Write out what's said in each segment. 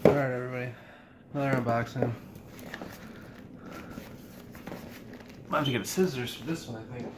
Alright, everybody. Another unboxing. Might have to get scissors for this one, I think.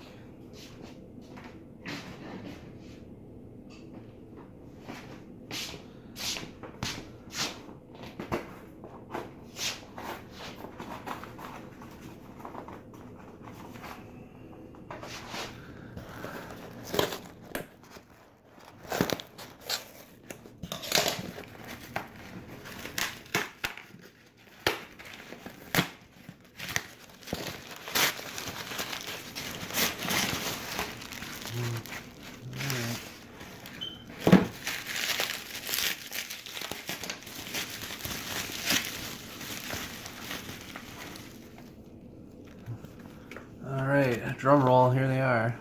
Alright, drum roll, here they are.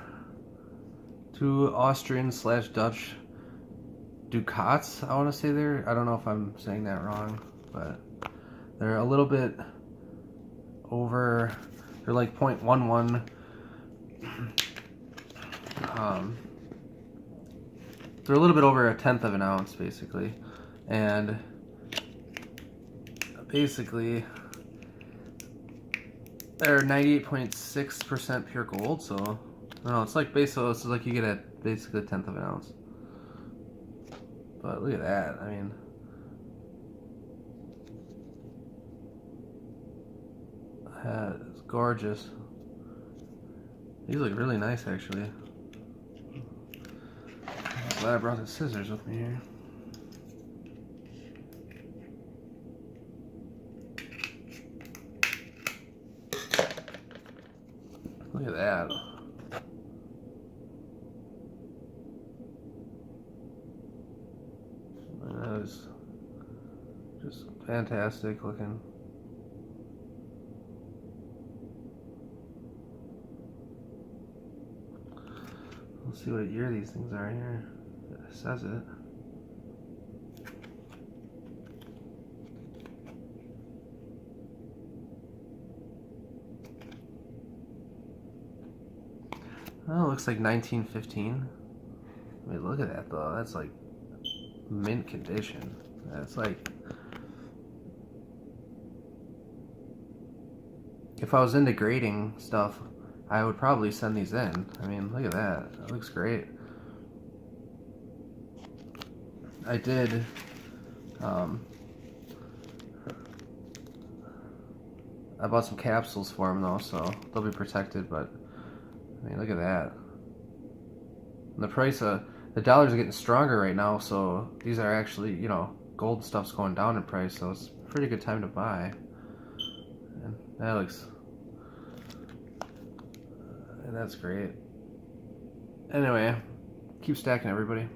Two Austrian/Dutch Ducats, I want to say there. I don't know if I'm saying that wrong, but they're a little bit over, they're like 0.11. They're a little bit over 1/10 of an ounce, basically. And basically, they're 98.6% pure gold, so I don't know, it's like basically it's like you get at basically 1/10 of an ounce. But look at that, I mean, it's gorgeous. These look really nice, actually. I'm glad I brought the scissors with me here. Look at that. That is just fantastic looking. Let's see what year these things are here. It says it. Oh, it looks like 1915. I mean, look at that though. That's like mint condition. That's like, if I was into grading stuff, I would probably send these in. I mean, look at that. That looks great. I did I bought some capsules for them though, so they'll be protected, but I mean, look at that. And the price of the dollars are getting stronger right now, so these are actually, you know, gold stuff's going down in price, so it's a pretty good time to buy. And that looks, and that's great. Anyway, keep stacking, everybody.